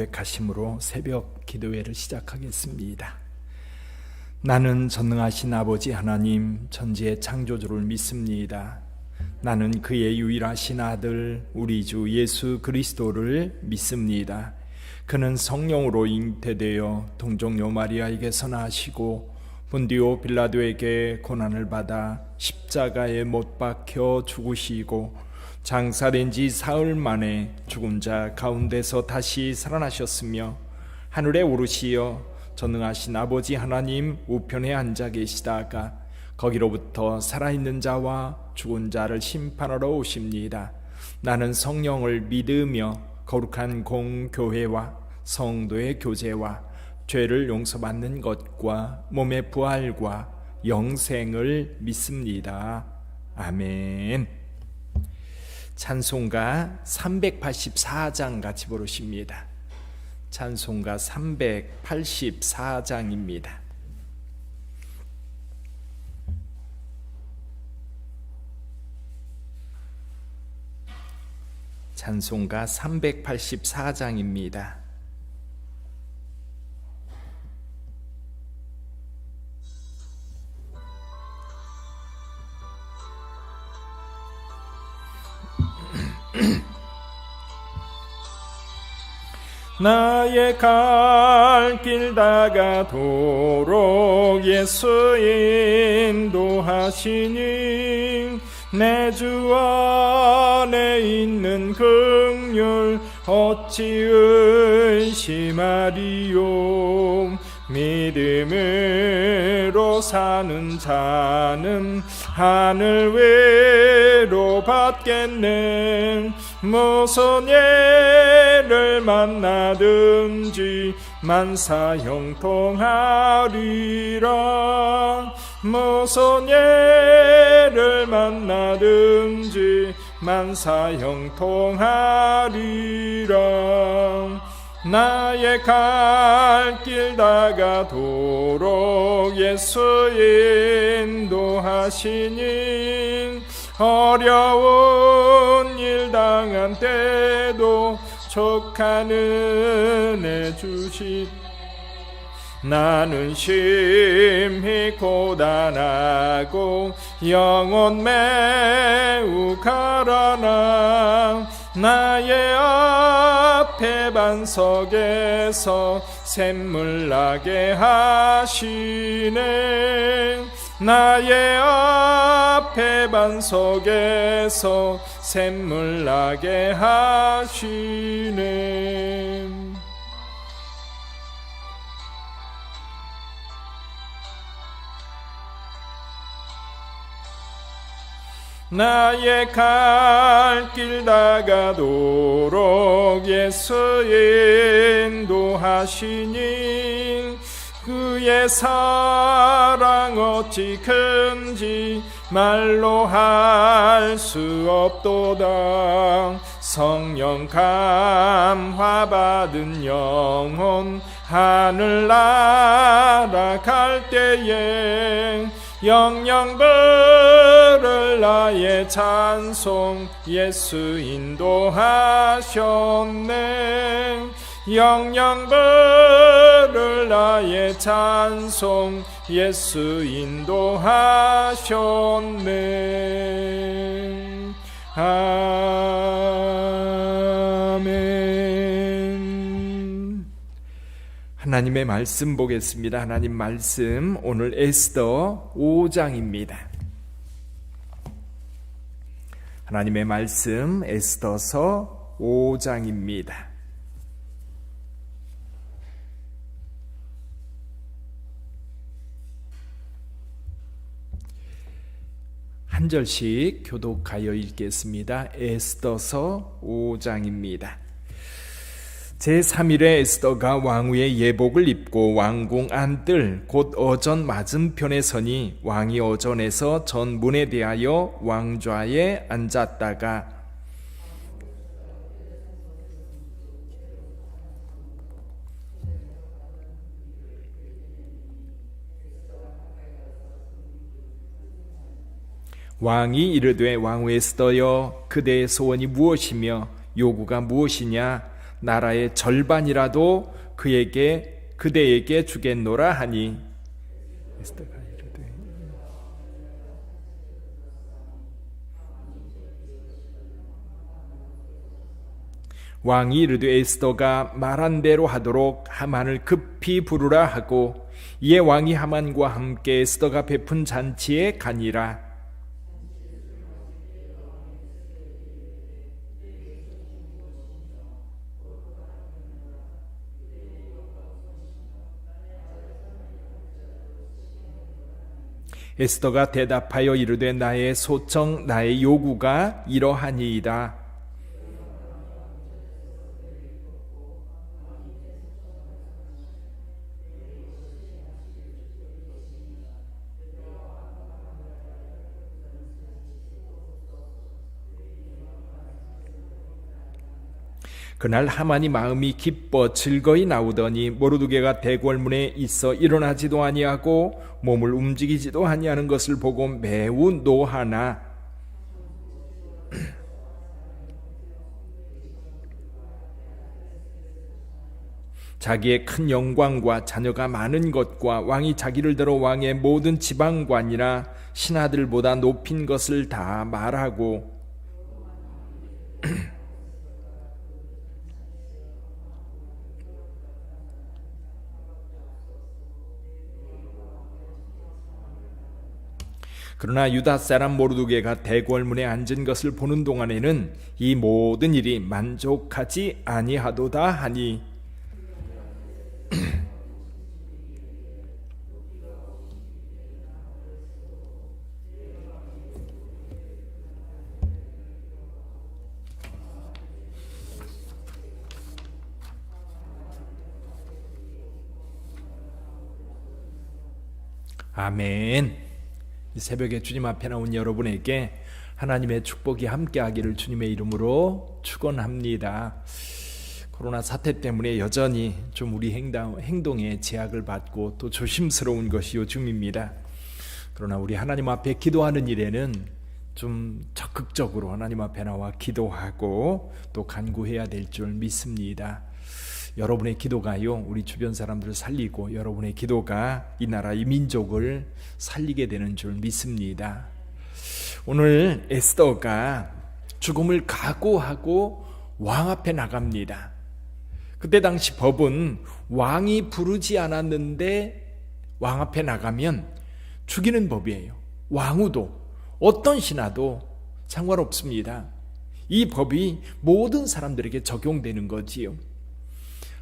고백하심으로 새벽 기도회를 시작하겠습니다. 나는 전능하신 아버지 하나님 천지의 창조주를 믿습니다. 나는 그의 유일하신 아들 우리 주 예수 그리스도를 믿습니다. 그는 성령으로 잉태되어 동정녀 마리아에게서 나시고 본디오 빌라도에게 고난을 받아 십자가에 못 박혀 죽으시고 장사된 지 사흘 만에 죽은 자 가운데서 다시 살아나셨으며 하늘에 오르시어 전능하신 아버지 하나님 우편에 앉아 계시다가 거기로부터 살아있는 자와 죽은 자를 심판하러 오십니다. 나는 성령을 믿으며 거룩한 공교회와 성도의 교제와 죄를 용서받는 것과 몸의 부활과 영생을 믿습니다. 아멘. 찬송가 384장 같이 부르십니다. 찬송가 384장입니다. 찬송가 384장입니다. 나의 갈 길 다가도록 예수 인도하시니 내 주 안에 있는 긍휼 어찌 의심하리요. 믿음으로 사는 자는 하늘 위로 받겠네. 무슨 예를 만나든지 만사 형통하리라. 무슨 예를 만나든지 만사 형통하리라. 나의 갈 길 다가도록 예수 인도하시니 어려운 일 당한 때도 족한 은혜 주시. 나는 심히 고단하고 영혼 매우 가라나. 나의 앞에 반석에서 샘물 나게 하시네. 나의 앞에 반석에서 샘물 나게 하시네. 나의 갈 길 다가도록 예수 인도하시니 그의 사랑 어찌 큰지 말로 할 수 없도다. 성령 감화 받은 영혼 하늘 날아갈 때에 영영 부를 나의 찬송 예수 인도하셨네. 영영 부를 나의 찬송 예수 인도하셨네. 아멘. 하나님의 말씀 보겠습니다. 하나님 말씀 오늘 에스더 5장입니다. 하나님의 말씀 에스더서 5장입니다. 한 절씩 교독하여 읽겠습니다. 에스더서 5장입니다. 제3일에 에스더가 왕후의 예복을 입고 왕궁 안뜰 곧 어전 맞은편에 서니 왕이 어전에서 전문에 대하여 왕좌에 앉았다가 왕이 이르되 왕후 에스더여 그대의 소원이 무엇이며 요구가 무엇이냐? 나라의 절반이라도 그대에게 주겠노라 하니. 에스더가 이르되 왕이 이르되 에스더가 말한 대로 하도록 하만을 급히 부르라 하고, 이에 왕이 하만과 함께 에스더가 베푼 잔치에 가니라. 에스더가 대답하여 이르되 나의 소청 나의 요구가 이러하니이다. 그날 하만이 마음이 기뻐 즐거이 나오더니 모르드게가 대궐문에 있어 일어나지도 아니하고 몸을 움직이지도 아니하는 것을 보고 매우 노하나 자기의 큰 영광과 자녀가 많은 것과 왕이 자기를 들어 왕의 모든 지방관이나 신하들보다 높인 것을 다 말하고 그러나 유다 사람 모르드게가 대궐문에 앉은 것을 보는 동안에는 이 모든 일이 만족하지 아니하도다 하니 아멘. 이 새벽에 주님 앞에 나온 여러분에게 하나님의 축복이 함께하기를 주님의 이름으로 축원합니다. 코로나 사태 때문에 여전히 좀 우리 행동에 제약을 받고 또 조심스러운 것이 요즘입니다. 그러나 우리 하나님 앞에 기도하는 일에는 좀 적극적으로 하나님 앞에 나와 기도하고 또 간구해야 될 줄 믿습니다. 여러분의 기도가요 우리 주변 사람들을 살리고 여러분의 기도가 이 나라 이 민족을 살리게 되는 줄 믿습니다. 오늘 에스더가 죽음을 각오하고 왕 앞에 나갑니다. 그때 당시 법은 왕이 부르지 않았는데 왕 앞에 나가면 죽이는 법이에요. 왕후도 어떤 신하도 상관없습니다. 이 법이 모든 사람들에게 적용되는 거지요.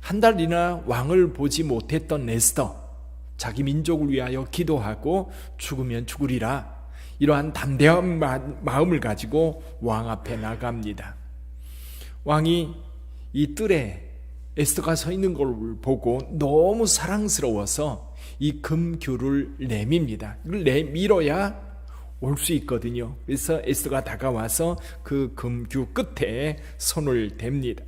한 달이나 왕을 보지 못했던 에스더, 자기 민족을 위하여 기도하고 죽으면 죽으리라 이러한 담대한 마음을 가지고 왕 앞에 나갑니다. 왕이 이 뜰에 에스더가 서 있는 걸 보고 너무 사랑스러워서 이 금규를 내밉니다. 이걸 내밀어야 올 수 있거든요. 그래서 에스더가 다가와서 그 금규 끝에 손을 댑니다.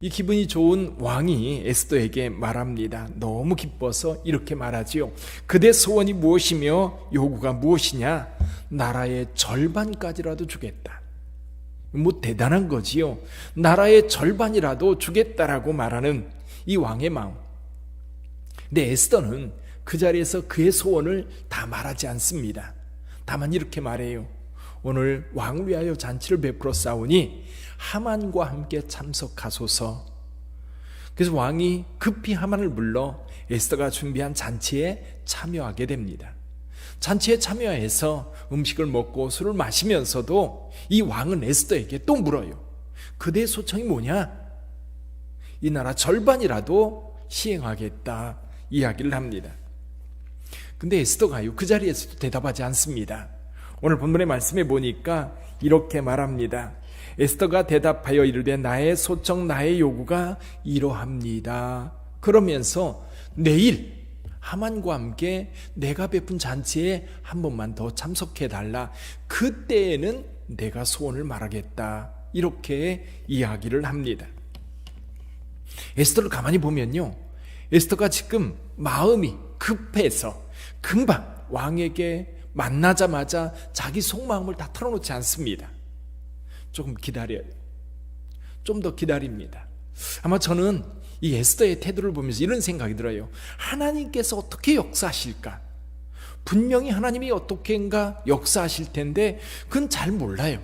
이 기분이 좋은 왕이 에스더에게 말합니다. 너무 기뻐서 이렇게 말하지요. 그대 소원이 무엇이며 요구가 무엇이냐? 나라의 절반까지라도 주겠다. 뭐 대단한 거지요. 나라의 절반이라도 주겠다라고 말하는 이 왕의 마음. 근데 에스더는 그 자리에서 그의 소원을 다 말하지 않습니다. 다만 이렇게 말해요. 오늘 왕을 위하여 잔치를 베풀어 싸우니 하만과 함께 참석하소서. 그래서 왕이 급히 하만을 불러 에스더가 준비한 잔치에 참여하게 됩니다. 잔치에 참여해서 음식을 먹고 술을 마시면서도 이 왕은 에스더에게 또 물어요. 그대의 소청이 뭐냐? 이 나라 절반이라도 시행하겠다 이야기를 합니다. 근데 에스더가요 그 자리에서도 대답하지 않습니다. 오늘 본문의 말씀에 보니까 이렇게 말합니다. 에스더가 대답하여 이르되 나의 소청 나의 요구가 이러합니다. 그러면서 내일 하만과 함께 내가 베푼 잔치에 한 번만 더 참석해 달라. 그때에는 내가 소원을 말하겠다. 이렇게 이야기를 합니다. 에스더를 가만히 보면요, 에스더가 지금 마음이 급해서 금방 왕에게 만나자마자 자기 속마음을 다 털어놓지 않습니다. 조금 기다려요. 좀 더 기다립니다. 아마 저는 이 에스더의 태도를 보면서 이런 생각이 들어요. 하나님께서 어떻게 역사하실까? 분명히 하나님이 어떻게인가 역사하실 텐데 그건 잘 몰라요.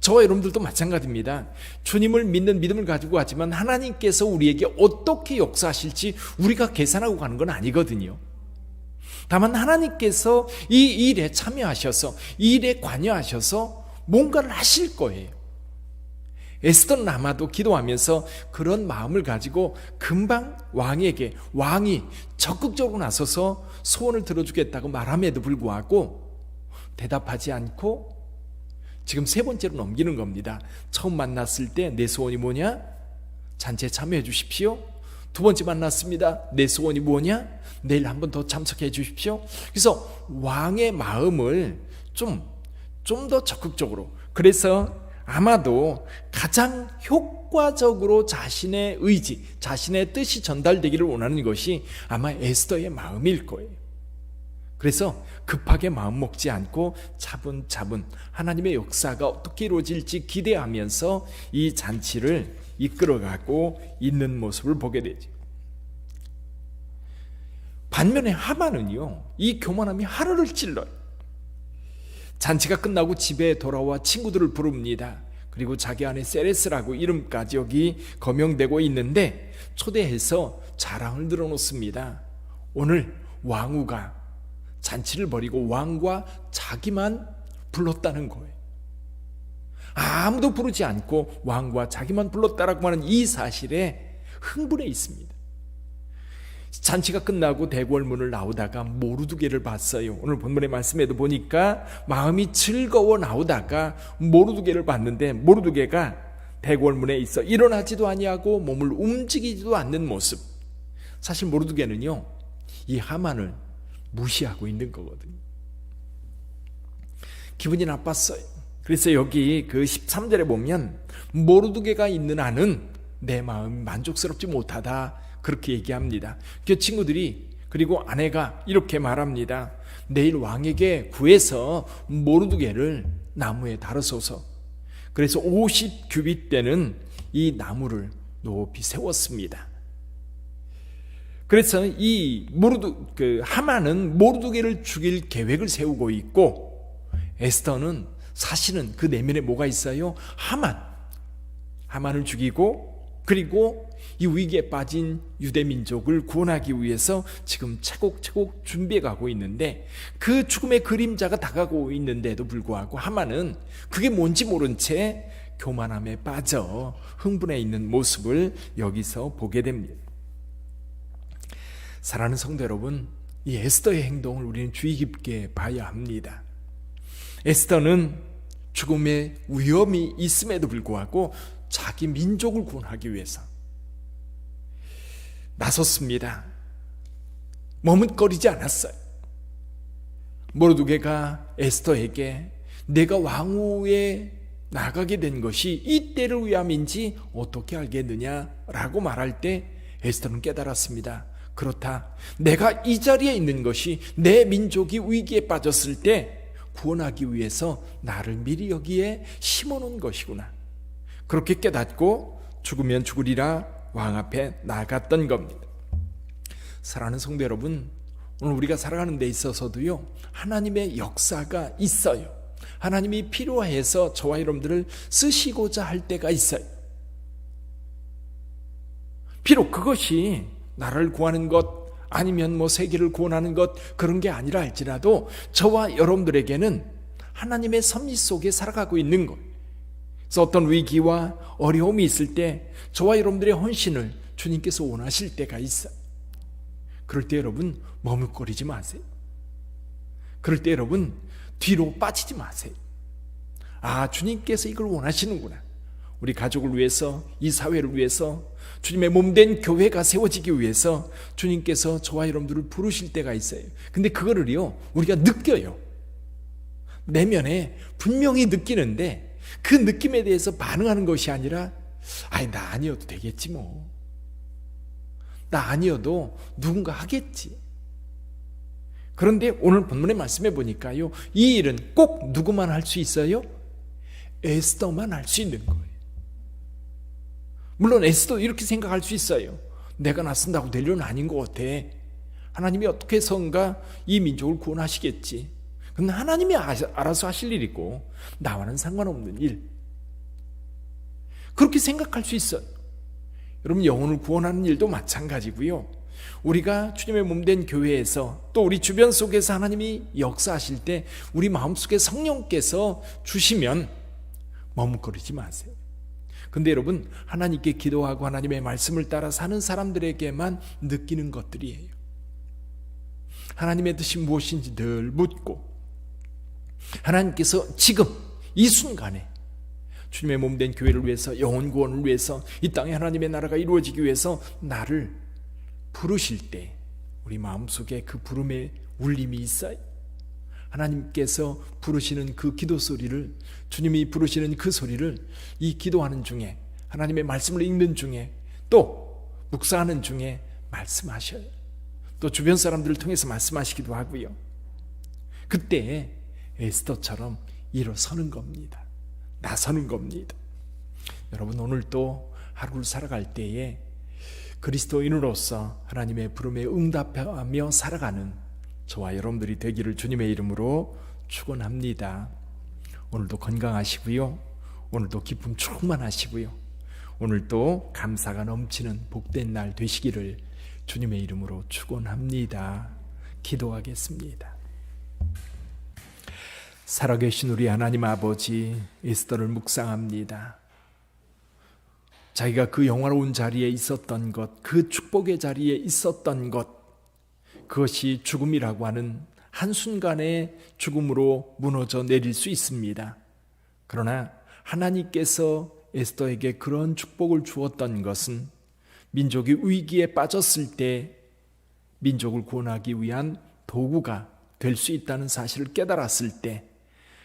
저와 여러분들도 마찬가지입니다. 주님을 믿는 믿음을 가지고 하지만 하나님께서 우리에게 어떻게 역사하실지 우리가 계산하고 가는 건 아니거든요. 다만 하나님께서 이 일에 참여하셔서 이 일에 관여하셔서 뭔가를 하실 거예요. 에스더는 아마도 기도하면서 그런 마음을 가지고 금방 왕이 적극적으로 나서서 소원을 들어주겠다고 말함에도 불구하고 대답하지 않고 지금 세 번째로 넘기는 겁니다. 처음 만났을 때 내 소원이 뭐냐? 잔치에 참여해 주십시오. 두 번째 만났습니다. 내 소원이 뭐냐? 내일 한 번 더 참석해 주십시오. 그래서 왕의 마음을 좀 더 적극적으로, 그래서 아마도 가장 효과적으로 자신의 의지, 자신의 뜻이 전달되기를 원하는 것이 아마 에스더의 마음일 거예요. 그래서 급하게 마음 먹지 않고 차분차분 하나님의 역사가 어떻게 이루어질지 기대하면서 이 잔치를 이끌어가고 있는 모습을 보게 되죠. 반면에 하만은요, 이 교만함이 하루를 찔러요. 잔치가 끝나고 집에 돌아와 친구들을 부릅니다. 그리고 자기 안에 세레스라고 이름까지 여기 거명되고 있는데 초대해서 자랑을 늘어놓습니다. 오늘 왕후가 잔치를 벌이고 왕과 자기만 불렀다는 거예요. 아무도 부르지 않고 왕과 자기만 불렀다라고 하는 이 사실에 흥분해 있습니다. 잔치가 끝나고 대궐문을 나오다가 모르드게를 봤어요. 오늘 본문의 말씀에도 보니까 마음이 즐거워 나오다가 모르드게를 봤는데 모르드게가 대궐문에 있어 일어나지도 아니하고 몸을 움직이지도 않는 모습. 사실 모르드게는요, 이 하만을 무시하고 있는 거거든요. 기분이 나빴어요. 그래서 여기 그 13절에 보면 모르드게가 있는 한은 내 마음이 만족스럽지 못하다, 그렇게 얘기합니다. 그 친구들이, 그리고 아내가 이렇게 말합니다. 내일 왕에게 구해서 모르드게를 나무에 달으소서. 그래서 50규빗 되는 이 나무를 높이 세웠습니다. 그래서 이 하만은 모르드게를 죽일 계획을 세우고 있고, 에스더는 사실은 그 내면에 뭐가 있어요? 하만을 죽이고, 그리고 이 위기에 빠진 유대 민족을 구원하기 위해서 지금 차곡차곡 준비해 가고 있는데, 그 죽음의 그림자가 다가오고 있는데도 불구하고 하만은 그게 뭔지 모른 채 교만함에 빠져 흥분해 있는 모습을 여기서 보게 됩니다. 사랑하는 성도 여러분, 이 에스더의 행동을 우리는 주의 깊게 봐야 합니다. 에스더는 죽음의 위험이 있음에도 불구하고 자기 민족을 구원하기 위해서 나섰습니다. 머뭇거리지 않았어요. 모르드게가 에스더에게 내가 왕후에 나가게 된 것이 이 때를 위함인지 어떻게 알겠느냐라고 말할 때 에스더는 깨달았습니다. 그렇다, 내가 이 자리에 있는 것이 내 민족이 위기에 빠졌을 때 구원하기 위해서 나를 미리 여기에 심어놓은 것이구나. 그렇게 깨닫고 죽으면 죽으리라 왕 앞에 나갔던 겁니다. 사랑하는 성도 여러분, 오늘 우리가 살아가는 데 있어서도요, 하나님의 역사가 있어요. 하나님이 필요해서 저와 여러분들을 쓰시고자 할 때가 있어요. 비록 그것이 나를 구하는 것, 아니면 세계를 구원하는 것, 그런 게 아니라 할지라도 저와 여러분들에게는 하나님의 섭리 속에 살아가고 있는 것. 그래서 어떤 위기와 어려움이 있을 때 저와 여러분들의 헌신을 주님께서 원하실 때가 있어요. 그럴 때 여러분 머뭇거리지 마세요. 그럴 때 여러분 뒤로 빠지지 마세요. 아, 주님께서 이걸 원하시는구나. 우리 가족을 위해서, 이 사회를 위해서, 주님의 몸된 교회가 세워지기 위해서 주님께서 저와 여러분들을 부르실 때가 있어요. 근데 그거를요, 우리가 느껴요. 내면에 분명히 느끼는데 그 느낌에 대해서 반응하는 것이 아니라, 아니 나 아니어도 되겠지 뭐, 나 아니어도 누군가 하겠지. 그런데 오늘 본문의 말씀에 보니까요, 이 일은 꼭 누구만 할 수 있어요? 에스더만 할 수 있는 거예요. 물론 에스더도 이렇게 생각할 수 있어요. 내가 나선다고 될 일은 아닌 것 같아. 하나님이 어떻게 해서인가 이 민족을 구원하시겠지. 근데 하나님이 알아서 하실 일이고 나와는 상관없는 일. 그렇게 생각할 수 있어요. 여러분, 영혼을 구원하는 일도 마찬가지고요. 우리가 주님의 몸된 교회에서 또 우리 주변 속에서 하나님이 역사하실 때 우리 마음속에 성령께서 주시면 머뭇거리지 마세요. 근데 여러분, 하나님께 기도하고 하나님의 말씀을 따라 사는 사람들에게만 느끼는 것들이에요. 하나님의 뜻이 무엇인지 늘 묻고, 하나님께서 지금 이 순간에 주님의 몸된 교회를 위해서, 영혼 구원을 위해서, 이 땅에 하나님의 나라가 이루어지기 위해서 나를 부르실 때 우리 마음속에 그 부름의 울림이 있어요. 하나님께서 부르시는 그 기도 소리를, 주님이 부르시는 그 소리를 이 기도하는 중에, 하나님의 말씀을 읽는 중에, 또 묵상하는 중에 말씀하셔요. 또 주변 사람들을 통해서 말씀하시기도 하고요. 그때 에스더처럼 일어서는 겁니다. 나서는 겁니다. 여러분, 오늘 또 하루를 살아갈 때에 그리스도인으로서 하나님의 부름에 응답하며 살아가는 저와 여러분들이 되기를 주님의 이름으로 축원합니다. 오늘도 건강하시고요. 오늘도 기쁨 충만하시고요. 오늘도 감사가 넘치는 복된 날 되시기를 주님의 이름으로 축원합니다. 기도하겠습니다. 살아계신 우리 하나님 아버지, 에스더를 묵상합니다. 자기가 그 영화로운 자리에 있었던 것, 그 축복의 자리에 있었던 것, 그것이 죽음이라고 하는 한순간의 죽음으로 무너져 내릴 수 있습니다. 그러나 하나님께서 에스더에게 그런 축복을 주었던 것은 민족이 위기에 빠졌을 때 민족을 구원하기 위한 도구가 될 수 있다는 사실을 깨달았을 때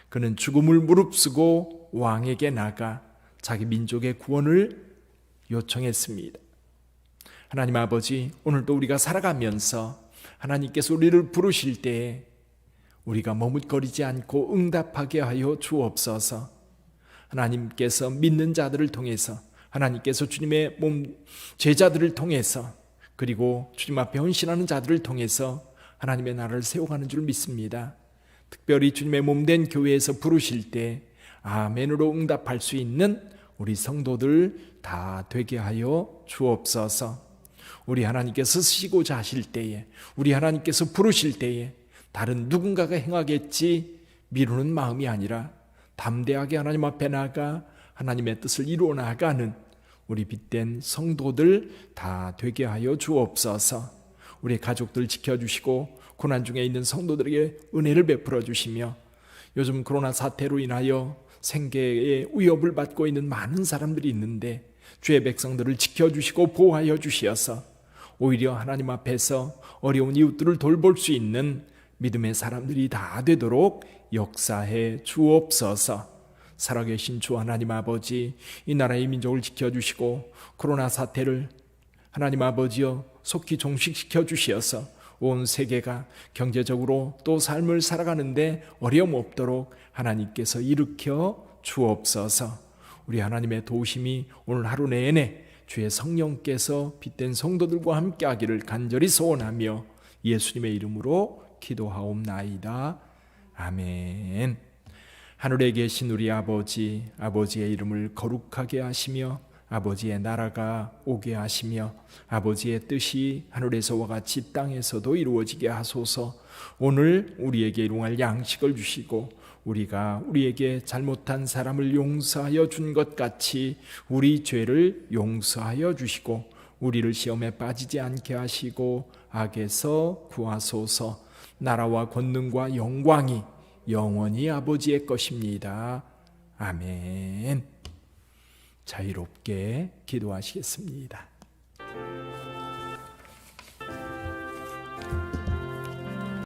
그는 죽음을 무릅쓰고 왕에게 나가 자기 민족의 구원을 요청했습니다. 하나님 아버지, 오늘도 우리가 살아가면서 하나님께서 우리를 부르실 때에 우리가 머뭇거리지 않고 응답하게 하여 주옵소서. 하나님께서 믿는 자들을 통해서, 하나님께서 주님의 몸 제자들을 통해서, 그리고 주님 앞에 헌신하는 자들을 통해서 하나님의 나라를 세워가는 줄 믿습니다. 특별히 주님의 몸된 교회에서 부르실 때 아멘으로 응답할 수 있는 우리 성도들 다 되게 하여 주옵소서. 우리 하나님께서 쓰시고자 하실 때에, 우리 하나님께서 부르실 때에 다른 누군가가 행하겠지 미루는 마음이 아니라 담대하게 하나님 앞에 나가 하나님의 뜻을 이루어 나가는 우리 빛된 성도들 다 되게 하여 주옵소서. 우리 가족들 지켜주시고 고난 중에 있는 성도들에게 은혜를 베풀어 주시며, 요즘 코로나 사태로 인하여 생계의 위협을 받고 있는 많은 사람들이 있는데 주의 백성들을 지켜주시고 보호하여 주시어서 오히려 하나님 앞에서 어려운 이웃들을 돌볼 수 있는 믿음의 사람들이 다 되도록 역사해 주옵소서. 살아계신 주 하나님 아버지, 이 나라의 민족을 지켜주시고 코로나 사태를 하나님 아버지여 속히 종식시켜 주시어서 온 세계가 경제적으로 또 삶을 살아가는데 어려움 없도록 하나님께서 일으켜 주옵소서. 우리 하나님의 도우심이 오늘 하루 내내 주의 성령께서 빛된 성도들과 함께 하기를 간절히 소원하며 예수님의 이름으로 기도하옵나이다. 아멘. 하늘에 계신 우리 아버지, 아버지의 이름을 거룩하게 하시며 아버지의 나라가 오게 하시며 아버지의 뜻이 하늘에서와 같이 땅에서도 이루어지게 하소서. 오늘 우리에게 일용할 양식을 주시고 우리가 우리에게 잘못한 사람을 용서하여 준 것 같이 우리 죄를 용서하여 주시고 우리를 시험에 빠지지 않게 하시고 악에서 구하소서. 나라와 권능과 영광이 영원히 아버지의 것입니다. 아멘. 자유롭게 기도하시겠습니다.